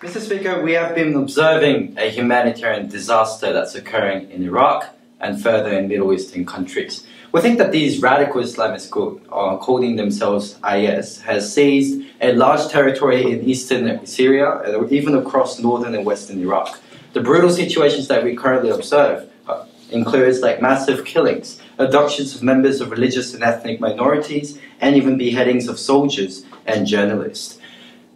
Mr. Speaker, we have been observing a humanitarian disaster that's occurring in Iraq and further in Middle Eastern countries. We think that these radical Islamists calling themselves IS has seized a large territory in eastern Syria and even across northern and western Iraq. The brutal situations that we currently observe includes like massive killings, abductions of members of religious and ethnic minorities, and even beheadings of soldiers and journalists.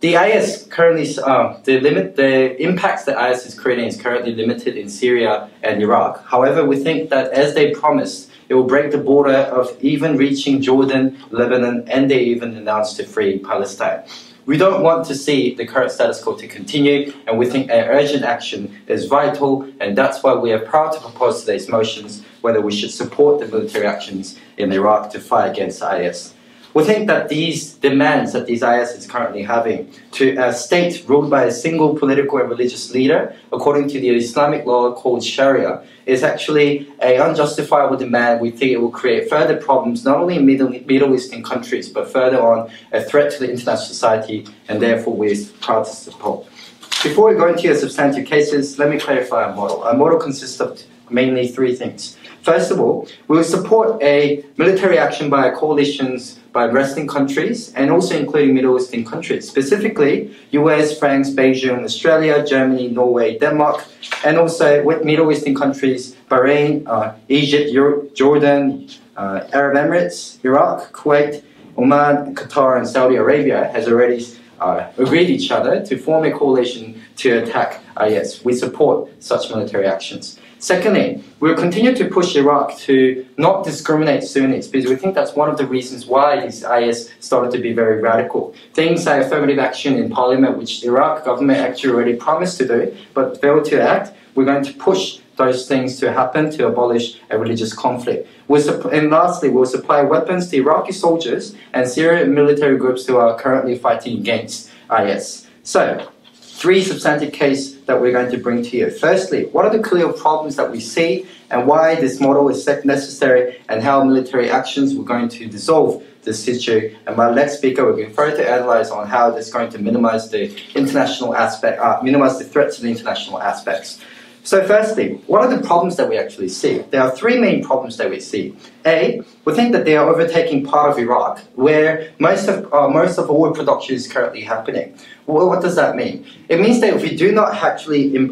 The IS currently, the impacts that IS is creating is currently limited in Syria and Iraq. However, we think that as they promised, it will break the border of even reaching Jordan, Lebanon, and they even announced to free Palestine. We don't want to see the current status quo to continue, and we think an urgent action is vital, and that's why we are proud to propose today's motions whether we should support the military actions in Iraq to fight against IS. We think that these demands that these IS is currently having to a state ruled by a single political and religious leader, according to the Islamic law called Sharia, is actually an unjustifiable demand. We think it will create further problems, not only in Middle Eastern countries, but further on a threat to the international society, and therefore we're proud to support. Before we go into your substantive cases, let me clarify our model. Our model consists of mainly three things. First of all, we will support a military action by coalitions by Western countries and also including Middle Eastern countries, specifically US, France, Beijing, Australia, Germany, Norway, Denmark, and also with Middle Eastern countries, Bahrain, Egypt, Jordan, Arab Emirates, Iraq, Kuwait, Oman, Qatar, and Saudi Arabia has already agreed each other to form a coalition to attack IS. We support such military actions. Secondly, we'll continue to push Iraq to not discriminate Sunnis, because we think that's one of the reasons why these IS started to be very radical. Things like affirmative action in parliament, which the Iraq government actually already promised to do, but failed to act. We're going to push those things to happen to abolish a religious conflict. And lastly, we'll supply weapons to Iraqi soldiers and Syrian military groups who are currently fighting against IS. So, three substantive cases that we're going to bring to you. Firstly, what are the clear problems that we see and why this model is necessary and how military actions we're going to dissolve this issue. And my next speaker will go further to analyze on how this is going to minimize the international aspect, minimize the threat to the international aspects. So firstly, what are the problems that we actually see? There are three main problems that we see. A, we think that they are overtaking part of Iraq, where most of oil production is currently happening. Well, what does that mean? It means that if we do not actually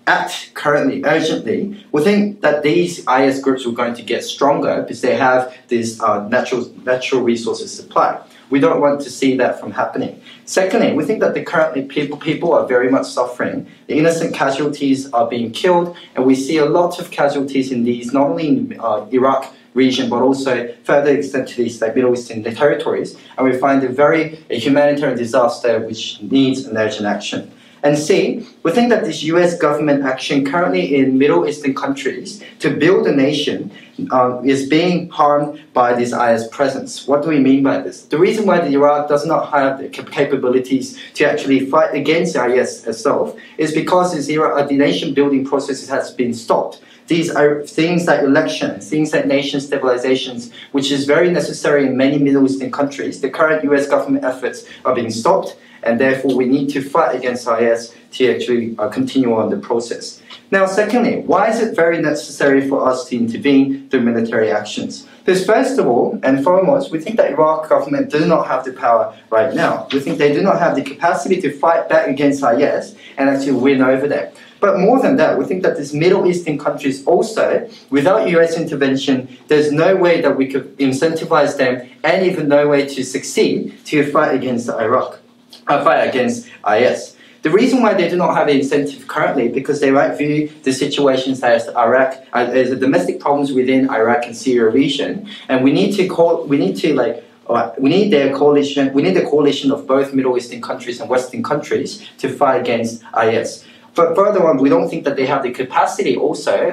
act currently, urgently, we think that these IS groups are going to get stronger because they have this natural resources supply. We don't want to see that from happening. Secondly, we think that currently people are very much suffering. The innocent casualties are being killed, and we see a lot of casualties in these, not only in Iraq region, but also further extent to these like Middle Eastern territories. And we find a humanitarian disaster which needs an urgent action. And C, we think that this US government action currently in Middle Eastern countries to build a nation is being harmed by this IS presence. What do we mean by this? The reason why the Iraq does not have the capabilities to actually fight against IS itself is because the nation building process has been stopped. These are things like elections, things like nation stabilizations, which is very necessary in many Middle Eastern countries. The current US government efforts are being stopped, and therefore we need to fight against IS to actually continue on the process. Now, secondly, why is it very necessary for us to intervene through military actions? Because first of all and foremost, we think that Iraq government does not have the power right now. We think they do not have the capacity to fight back against IS and actually win over them. But more than that, we think that these Middle Eastern countries also, without US intervention, there's no way that we could incentivize them and even no way to succeed to fight against against IS. The reason why they do not have an incentive currently because they might view the situations as Iraq as the domestic problems within Iraq and Syria region, and we need the coalition of both Middle Eastern countries and Western countries to fight against IS. But further on, we don't think that they have the capacity also,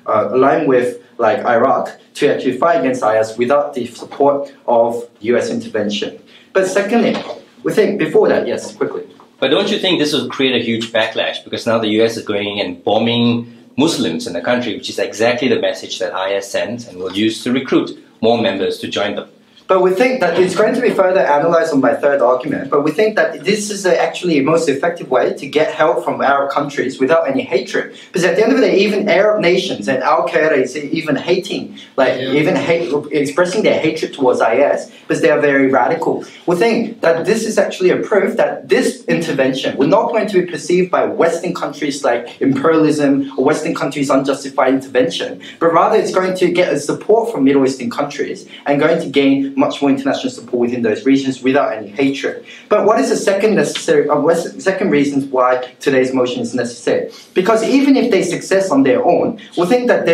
aligned with like Iraq, to actually fight against IS without the support of US intervention. But secondly, we think before that, yes, quickly. But don't you think this will create a huge backlash? Because now the US is going and bombing Muslims in the country, which is exactly the message that IS sends and will use to recruit more members to join them. But we think that it's going to be further analysed on my third argument, but we think that this is actually the most effective way to get help from Arab countries without any hatred. Because at the end of the day, even Arab nations and Al-Qaeda is even hating, expressing their hatred towards IS, because they are very radical. We think that this is actually a proof that this intervention will not going to be perceived by Western countries like imperialism or Western countries' unjustified intervention, but rather it's going to get a support from Middle Eastern countries and going to gain much more international support within those regions without any hatred. But what is the second reason why today's motion is necessary? Because even if they success on their own, we think that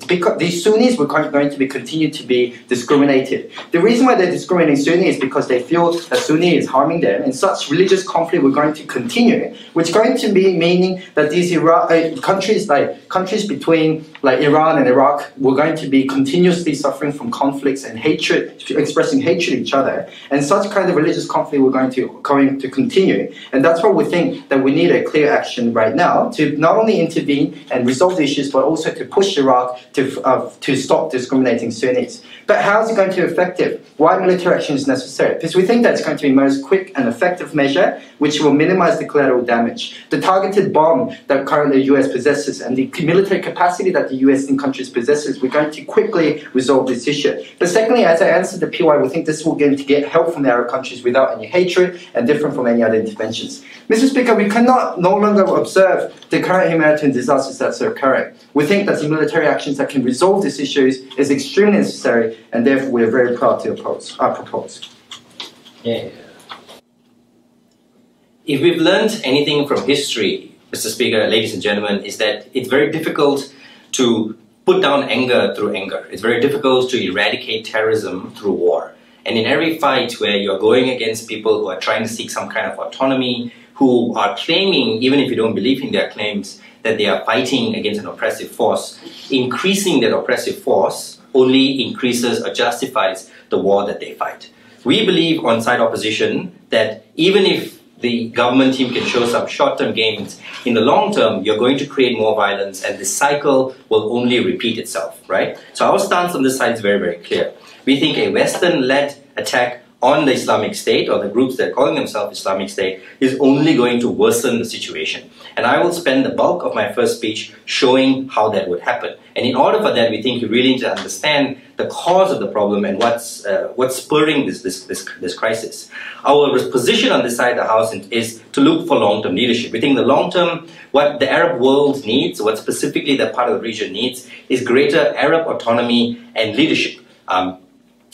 because these Sunnis were going to be continue to be discriminated. The reason why they're discriminating Sunni is because they feel that Sunni is harming them, and such religious conflict we're going to continue, which is going to be meaning that these countries between Iran and Iraq were going to be continuously suffering from conflicts and hatred, expressing hatred to each other, and such kind of religious conflict we're going to continue. And that's why we think that we need a clear action right now to not only intervene and resolve the issues, but also to push Iraq to stop discriminating Sunnis. But how is it going to be effective? Why military action is necessary? Because we think that it's going to be the most quick and effective measure which will minimize the collateral damage. The targeted bomb that currently the US possesses and the military capacity that the US in countries possesses, we're going to quickly resolve this issue. But secondly, as I answered the PY, we think this will going to get help from the Arab countries without any hatred and different from any other interventions. Mr. Speaker, we cannot no longer observe the current humanitarian disasters that's occurring. We think that the military actions that can resolve these issues is extremely necessary, and therefore we are very proud to propose. Yeah. If we've learned anything from history, Mr. Speaker, ladies and gentlemen, is that it's very difficult to put down anger through anger. It's very difficult to eradicate terrorism through war. And in every fight where you're going against people who are trying to seek some kind of autonomy, who are claiming, even if you don't believe in their claims, that they are fighting against an oppressive force, increasing that oppressive force only increases or justifies the war that they fight. We believe on side opposition that even if the government team can show some short-term gains, in the long term, you're going to create more violence and this cycle will only repeat itself, right? So our stance on this side is very, very clear. We think a Western-led attack on the Islamic State, or the groups that are calling themselves Islamic State, is only going to worsen the situation. And I will spend the bulk of my first speech showing how that would happen. And in order for that, we think you really need to understand the cause of the problem and what's spurring this crisis. Our position on this side of the house is to look for long-term leadership. We think the long-term, what the Arab world needs, what specifically that part of the region needs, is greater Arab autonomy and leadership.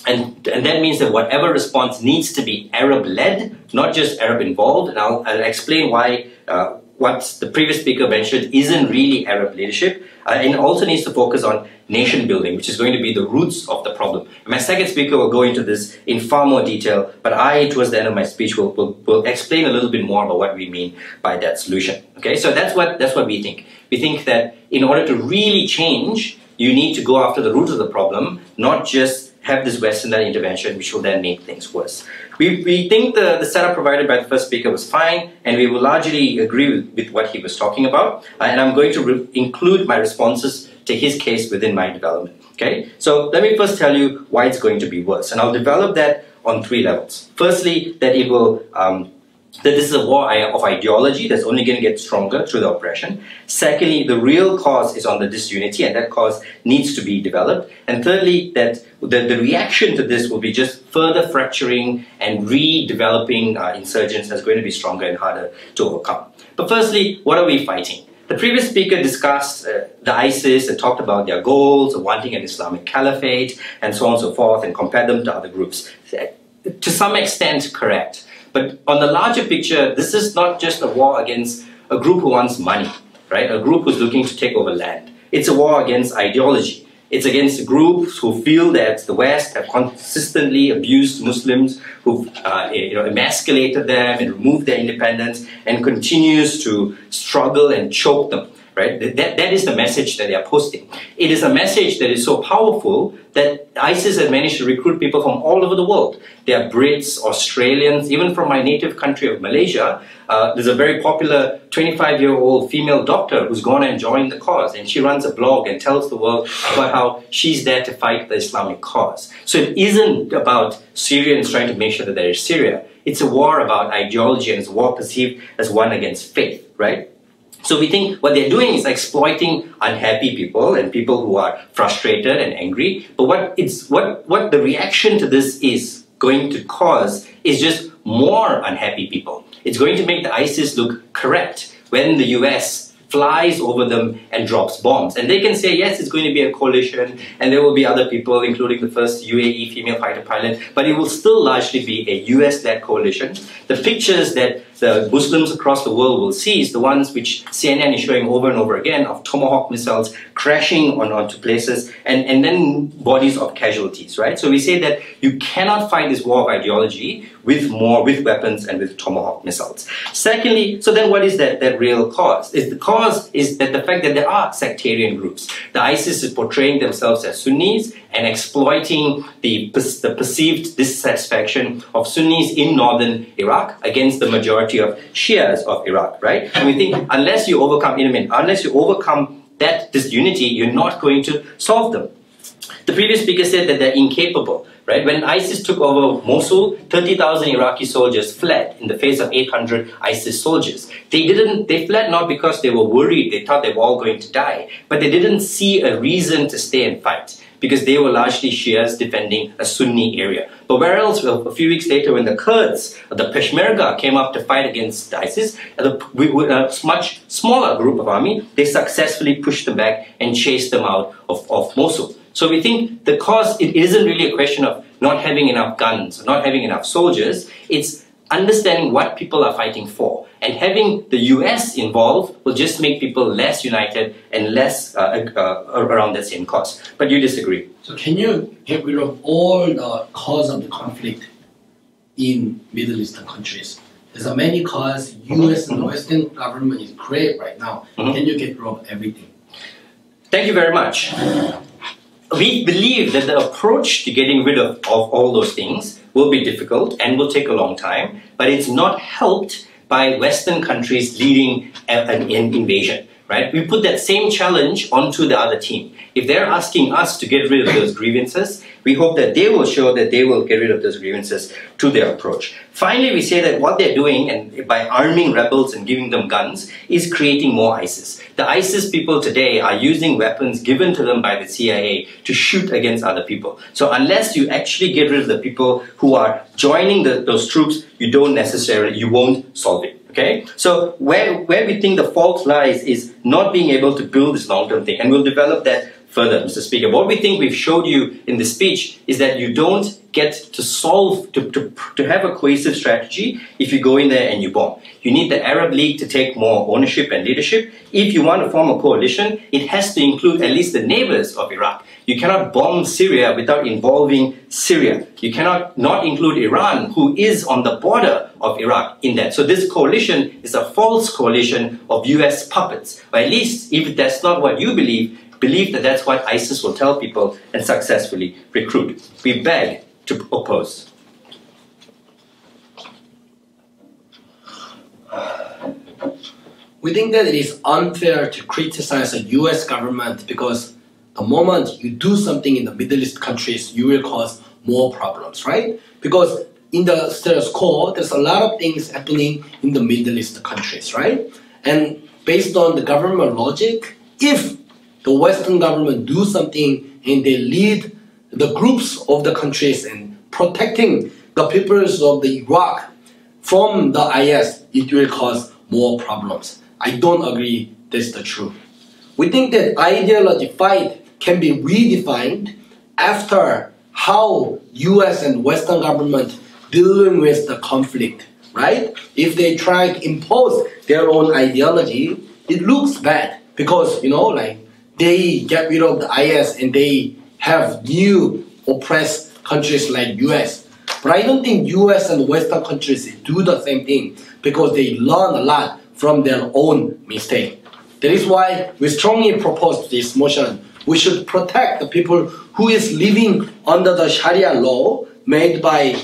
And that means that whatever response needs to be Arab-led, not just Arab-involved. And I'll explain why what the previous speaker mentioned isn't really Arab leadership. And it also needs to focus on nation building, which is going to be the roots of the problem. And my second speaker will go into this in far more detail, but towards the end of my speech, will explain a little bit more about what we mean by that solution. Okay, so that's what we think. We think that in order to really change, you need to go after the root of the problem, not just have this Western-led intervention, which will then make things worse. We think the setup provided by the first speaker was fine, and we will largely agree with what he was talking about. And I'm going to include my responses to his case within my development. Okay, so let me first tell you why it's going to be worse, and I'll develop that on 3 levels. Firstly, that it will that this is a war of ideology that's only going to get stronger through the oppression. Secondly, the real cause is on the disunity, and that cause needs to be developed. And thirdly, that the reaction to this will be just further fracturing and redeveloping insurgents that's going to be stronger and harder to overcome. But firstly, what are we fighting? The previous speaker discussed the ISIS and talked about their goals of wanting an Islamic caliphate and so on and so forth, and compared them to other groups. To some extent, correct. But on the larger picture, this is not just a war against a group who wants money, right? A group who's looking to take over land. It's a war against ideology. It's against groups who feel that the West have consistently abused Muslims, who've emasculated them and removed their independence, and continues to struggle and choke them. right? That is the message that they are posting. It is a message that is so powerful that ISIS has managed to recruit people from all over the world. There are Brits, Australians, even from my native country of Malaysia. There's a very popular 25-year-old female doctor who's gone and joined the cause, and she runs a blog and tells the world about how she's there to fight the Islamic cause. So it isn't about Syrians trying to make sure that there is Syria. It's a war about ideology, and it's a war perceived as one against faith, right? So we think what they're doing is exploiting unhappy people and people who are frustrated and angry. But what the reaction to this is going to cause is just more unhappy people. It's going to make the ISIS look correct when the US flies over them and drops bombs. And they can say, yes, it's going to be a coalition, and there will be other people, including the first UAE female fighter pilot, but it will still largely be a US-led coalition. The pictures that the Muslims across the world will see is the ones which CNN is showing over and over again of Tomahawk missiles crashing onto places and then bodies of casualties, right? So we say that you cannot fight this war of ideology with weapons and with Tomahawk missiles. Secondly, so then what is that real cause? The cause is that the fact that there are sectarian groups. The ISIS is portraying themselves as Sunnis and exploiting the perceived dissatisfaction of Sunnis in northern Iraq against the majority of Shias of Iraq, right? And we think unless you overcome that disunity, you're not going to solve them. The previous speaker said that they're incapable, right? When ISIS took over Mosul, 30,000 Iraqi soldiers fled in the face of 800 ISIS soldiers. They fled not because they were worried, they thought they were all going to die, but they didn't see a reason to stay and fight, because they were largely Shias defending a Sunni area. But where else? Well, a few weeks later, when the Kurds, the Peshmerga, came up to fight against ISIS, with a much smaller group of army, they successfully pushed them back and chased them out of Mosul. So we think the cause, it isn't really a question of not having enough guns, not having enough soldiers. It's understanding what people are fighting for. And having the US involved will just make people less united and less around the same cause. But you disagree. So can you get rid of all the cause of the conflict in Middle Eastern countries? There's a many cause. US and the Western government is great right now. Can you get rid of everything? Thank you very much. We believe that the approach to getting rid of all those things will be difficult and will take a long time, but it's not helped by Western countries leading an invasion, right? We put that same challenge onto the other team. If they're asking us to get rid of those grievances, we hope that they will show that they will get rid of those grievances to their approach. Finally, we say that what they're doing, and by arming rebels and giving them guns, is creating more ISIS. The ISIS people today are using weapons given to them by the CIA to shoot against other people. So unless you actually get rid of the people who are joining those troops, you won't solve it. Okay? So where we think the fault lies is not being able to build this long-term thing, and we'll develop that further, Mr. Speaker. What we think we've showed you in this speech is that you don't get to solve, to have a cohesive strategy if you go in there and you bomb. You need the Arab League to take more ownership and leadership. If you want to form a coalition, it has to include at least the neighbors of Iraq. You cannot bomb Syria without involving Syria. You cannot not include Iran, who is on the border of Iraq, in that. So this coalition is a false coalition of US puppets. Or at least, if that's not what you believe that that's what ISIS will tell people and successfully recruit. We beg to oppose. We think that it is unfair to criticize the US government because the moment you do something in the Middle East countries, you will cause more problems, right? Because in the status quo, there's a lot of things happening in the Middle East countries, right? And based on the government logic, if the Western government do something and they lead the groups of the countries and protecting the peoples of the Iraq from the IS, it will cause more problems. I don't agree that's the truth. We think that ideology fight can be redefined after how US and Western government dealing with the conflict, right? If they try to impose their own ideology, it looks bad because, they get rid of the IS and they have new oppressed countries like US. But I don't think US and Western countries do the same thing because they learn a lot from their own mistake. That is why we strongly propose this motion. We should protect the people who is living under the Sharia law made by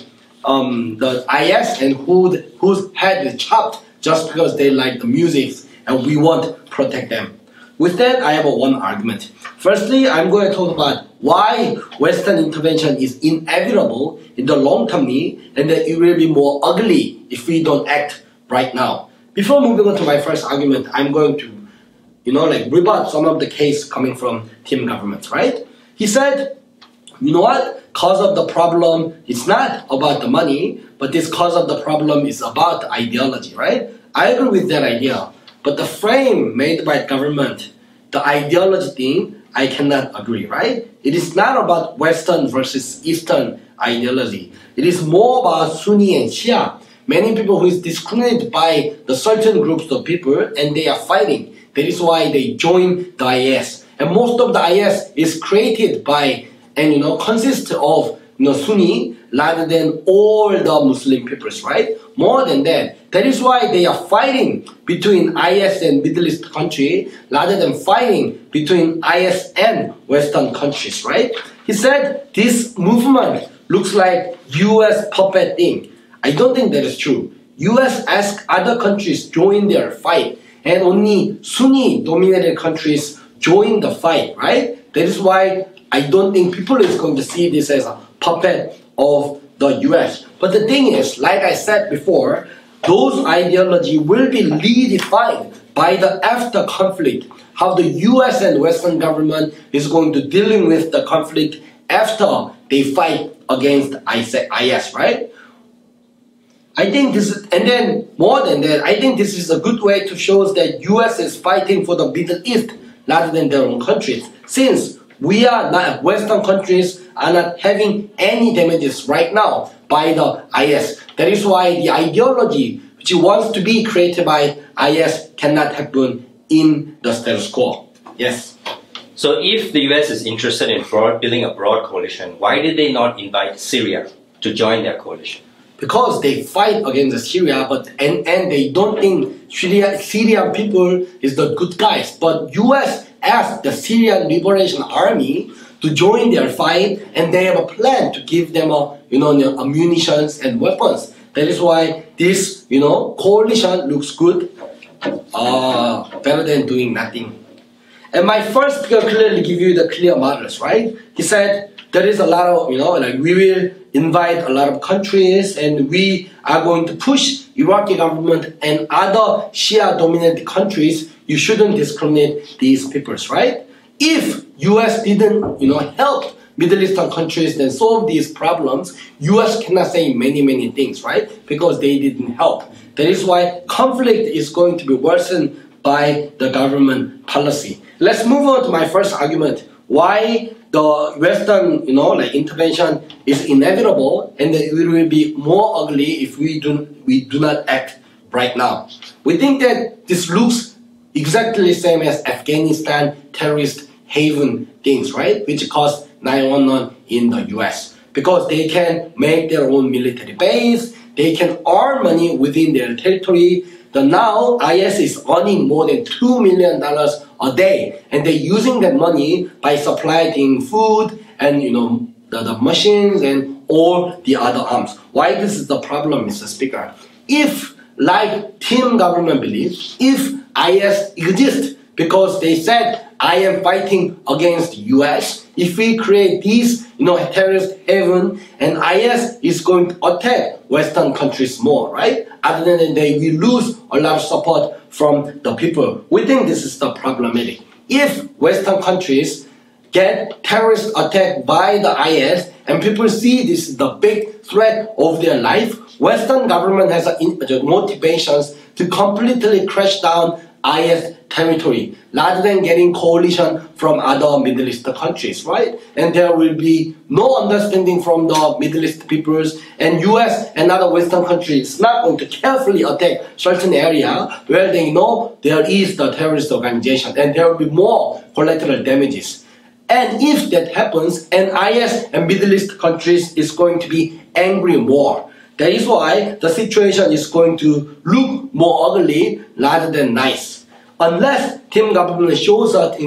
the IS and whose head is chopped just because they like the music, and we want to protect them. With that, I have one argument. Firstly, I'm going to talk about why Western intervention is inevitable in the long term, and that it will be more ugly if we don't act right now. Before moving on to my first argument, I'm going to rebut some of the case coming from Tim government, right? He said, you know what? Cause of the problem, it's not about the money, but this cause of the problem is about the ideology, right? I agree with that idea. But the frame made by government, the ideology thing, I cannot agree, right? It is not about Western versus Eastern ideology. It is more about Sunni and Shia. Many people who is discriminated by the certain groups of people, and they are fighting. That is why they join the IS. And most of the IS is created by and consists of Sunni rather than all the Muslim peoples, right? More than that. That is why they are fighting between IS and Middle East country rather than fighting between IS and Western countries, right? He said this movement looks like US puppet thing. I don't think that is true. US asked other countries join their fight, and only Sunni dominated countries join the fight, right? That is why I don't think people is going to see this as a puppet of the US. But the thing is, like I said before, those ideology will be redefined by the after conflict, how the US and Western government is going to dealing with the conflict after they fight against IS, right? I think this is, and then more than that, I think this is a good way to show that US is fighting for the Middle East rather than their own countries. Since we are not, Western countries are not having any damages right now by the IS. That is why the ideology which wants to be created by IS cannot happen in the status quo. Yes. So if the US is interested in building a broad coalition, why did they not invite Syria to join their coalition? Because they fight against Syria, and they don't think Syrian people is the good guys. But US asked the Syrian Liberation Army to join their fight, and they have a plan to give them munitions and weapons. That is why this coalition looks good, better than doing nothing. And my first speaker clearly give you the clear models, right? He said there is a lot of we will invite a lot of countries, and we are going to push Iraqi government and other Shia-dominated countries. You shouldn't discriminate these peoples, right? If US didn't, help Middle Eastern countries and solve these problems, US cannot say many things, right? Because they didn't help. That is why conflict is going to be worsened by the government policy. Let's move on to my first argument. Why the Western, intervention is inevitable, and it will be more ugly if we do not act right now. We think that this looks exactly the same as Afghanistan terrorist haven things, right? Which caused 9/11 in the US. Because they can make their own military base, they can earn money within their territory. Now IS is earning more than $2 million a day, and they're using that money by supplying food and the machines and all the other arms. Why this is the problem, Mr. Speaker? If, like Tim government believes, if IS exists because they said I am fighting against US, if we create these terrorist haven, and IS is going to attack Western countries more, right? Other than they will lose a lot of support from the people. We think this is the problematic. If Western countries get terrorist attacked by the IS and people see this is the big threat of their life, Western government has motivations to completely crash down IS territory rather than getting coalition from other Middle East countries, right? And there will be no understanding from the Middle East peoples, and US and other Western countries not going to carefully attack certain area where they know there is the terrorist organization, and there will be more collateral damages. And if that happens, and IS and Middle East countries is going to be angry more. That is why the situation is going to look more ugly rather than nice. unless Tim government shows us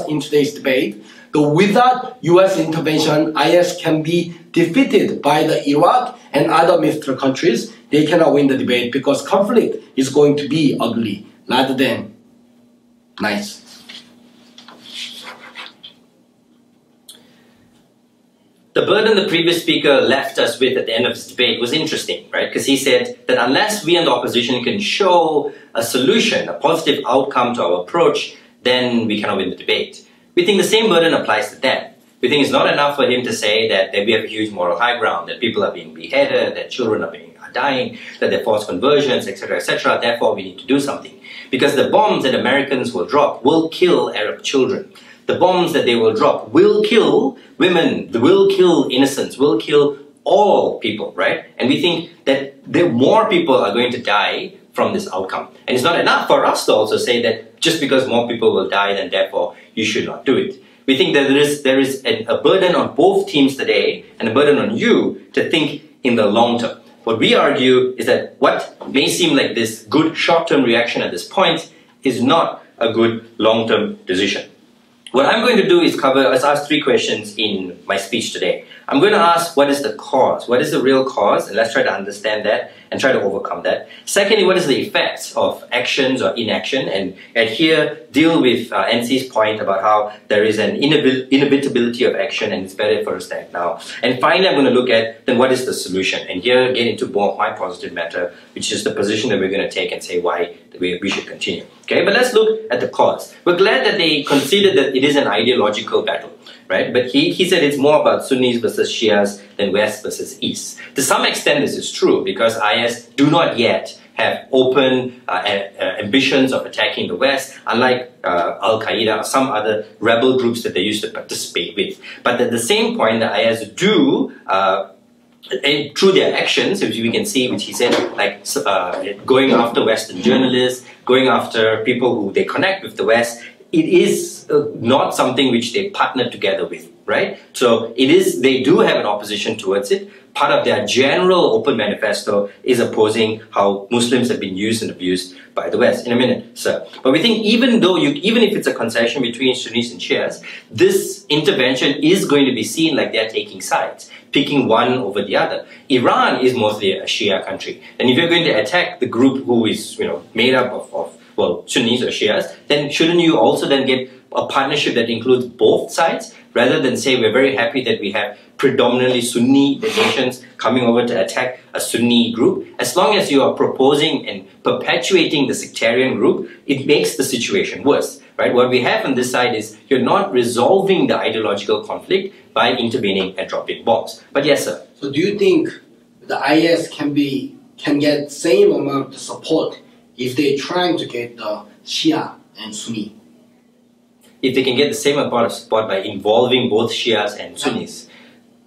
in today's debate that without U.S. intervention, IS can be defeated by the Iraq and other Middle countries. They cannot win the debate because conflict is going to be ugly rather than nice. The burden the previous speaker left us with at the end of this debate was interesting, right? Because he said that unless we in the opposition can show a solution, a positive outcome to our approach, then we cannot win the debate. We think the same burden applies to them. We think it's not enough for him to say that we have a huge moral high ground, that people are being beheaded, that children are dying, that there are forced conversions, etc., etc. Therefore, we need to do something. Because the bombs that Americans will drop will kill Arab children. The bombs that they will drop will kill women, will kill innocents, will kill all people, right? And we think that more people are going to die from this outcome. And it's not enough for us to also say that just because more people will die, then therefore you should not do it. We think that there is a burden on both teams today and a burden on you to think in the long term. What we argue is that what may seem like this good short-term reaction at this point is not a good long-term decision. What I'm going to do is ask 3 questions in my speech today. I'm going to ask, what is the cause? What is the real cause? And let's try to understand that and try to overcome that. Secondly, what is the effects of actions or inaction? And here, deal with NC's point about how there is an inevitability of action and it's better for us to act now. And finally, I'm going to look at then what is the solution? And here, get into more of my positive matter, which is the position that we're going to take and say why we should continue. Okay, but let's look at the cause. We're glad that they conceded that it is an ideological battle, right? But he said it's more about Sunnis versus Shias than West versus East. To some extent, this is true because IS do not yet have open ambitions of attacking the West, unlike Al-Qaeda or some other rebel groups that they used to participate with. But at the same point, the IS do and through their actions, which we can see, which he said, like going after Western journalists, going after people who they connect with the West, it is not something which they partner together with, right? So they do have an opposition towards it. Part of their general open manifesto is opposing how Muslims have been used and abused by the West. In a minute, sir. But we think even if it's a concession between Sunnis and Shias, this intervention is going to be seen like they're taking sides, picking one over the other. Iran is mostly a Shia country. And if you're going to attack the group who is made up of Sunnis or Shias, then shouldn't you also then get a partnership that includes both sides, rather than say we're very happy that we have predominantly Sunni nations coming over to attack a Sunni group? As long as you are proposing and perpetuating the sectarian group, it makes the situation worse, right? What we have on this side is you're not resolving the ideological conflict by intervening and dropping bombs. But yes, sir. So do you think the IS can get same amount of support if they're trying to get the Shia and Sunni? If they can get the same amount of support by involving both Shias and Sunnis.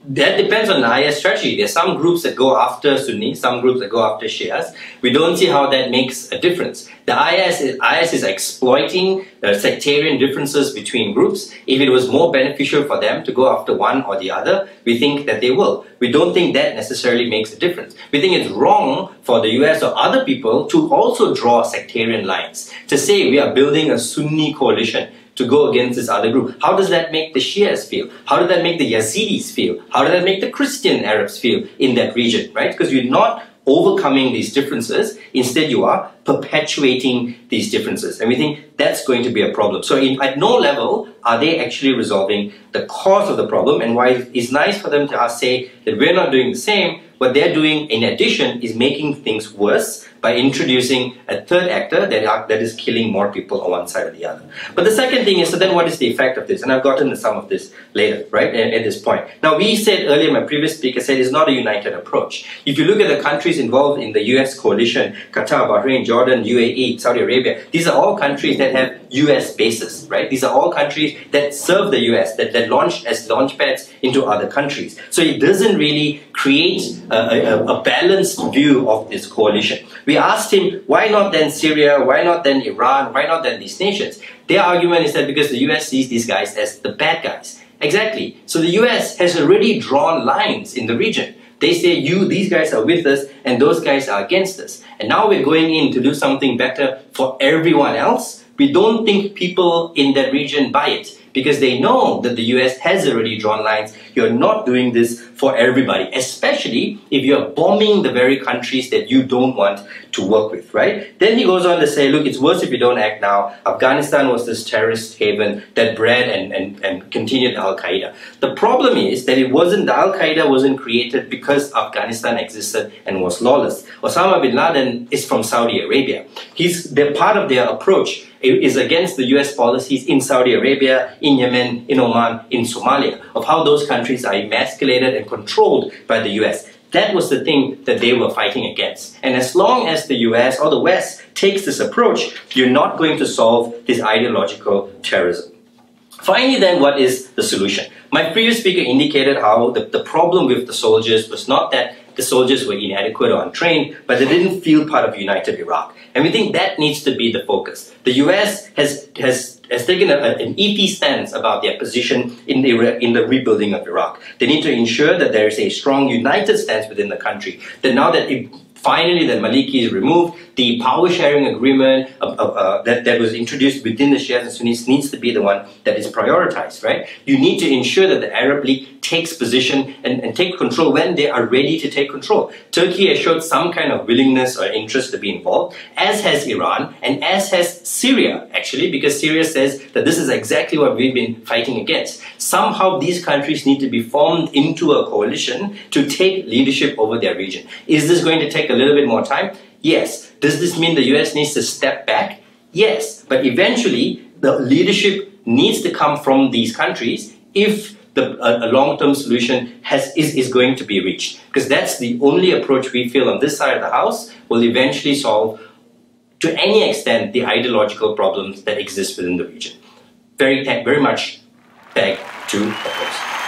That depends on the IS strategy. There are some groups that go after Sunnis, some groups that go after Shias. We don't see how that makes a difference. The IS is exploiting the sectarian differences between groups. If it was more beneficial for them to go after one or the other, we think that they will. We don't think that necessarily makes a difference. We think it's wrong for the US or other people to also draw sectarian lines, to say we are building a Sunni coalition to go against this other group. How does that make the Shias feel? How does that make the Yazidis feel? How does that make the Christian Arabs feel in that region, right? Because you're not overcoming these differences. Instead, you are perpetuating these differences. And we think that's going to be a problem. So at no level are they actually resolving the cause of the problem. And why it's nice for them to say that we're not doing the same, what they're doing in addition is making things worse by introducing a third actor that is killing more people on one side or the other. But the second thing is, so then what is the effect of this? And I've gotten to some of this later, right, at this point. Now, we said earlier, my previous speaker said it's not a united approach. If you look at the countries involved in the US coalition, Qatar, Bahrain, Jordan, UAE, Saudi Arabia, these are all countries that have US bases, right? These are all countries that serve the US, that launched as launchpads into other countries. So it doesn't really create a balanced view of this coalition. We asked him, why not then Syria, why not then Iran, why not then these nations? Their argument is that because the US sees these guys as the bad guys. Exactly. So the US has already drawn lines in the region. They say, these guys are with us and those guys are against us. And now we're going in to do something better for everyone else. We don't think people in that region buy it, because they know that the US has already drawn lines. You're not doing this for everybody, especially if you're bombing the very countries that you don't want to work with, right? Then he goes on to say, look, it's worse if you don't act now. Afghanistan was this terrorist haven that bred and continued Al-Qaeda. The problem is that the Al-Qaeda wasn't created because Afghanistan existed and was lawless. Osama bin Laden is from Saudi Arabia. They're part of their approach is against the US policies in Saudi Arabia, in Yemen, in Oman, in Somalia, of how those countries are emasculated and controlled by the US. That was the thing that they were fighting against. And as long as the US or the West takes this approach, you're not going to solve this ideological terrorism. Finally then, what is the solution? My previous speaker indicated how the problem with the soldiers was not that the soldiers were inadequate or untrained, but they didn't feel part of united Iraq. And we think that needs to be the focus. The US has taken an EP stance about their position in the rebuilding of Iraq. They need to ensure that there is a strong united stance within the country. That now that finally that Maliki is removed, the power sharing agreement that was introduced within the Shias and Sunnis needs to be the one that is prioritized, right? You need to ensure that the Arab League takes position and take control when they are ready to take control. Turkey has showed some kind of willingness or interest to be involved, as has Iran and as has Syria, actually, because Syria says that this is exactly what we've been fighting against. Somehow these countries need to be formed into a coalition to take leadership over their region. Is this going to take a little bit more time? Yes. Does this mean the US needs to step back? Yes. But eventually, the leadership needs to come from these countries if a long-term solution is going to be reached. Because that's the only approach we feel on this side of the house will eventually solve, to any extent, the ideological problems that exist within the region. Very much pegged to oppose.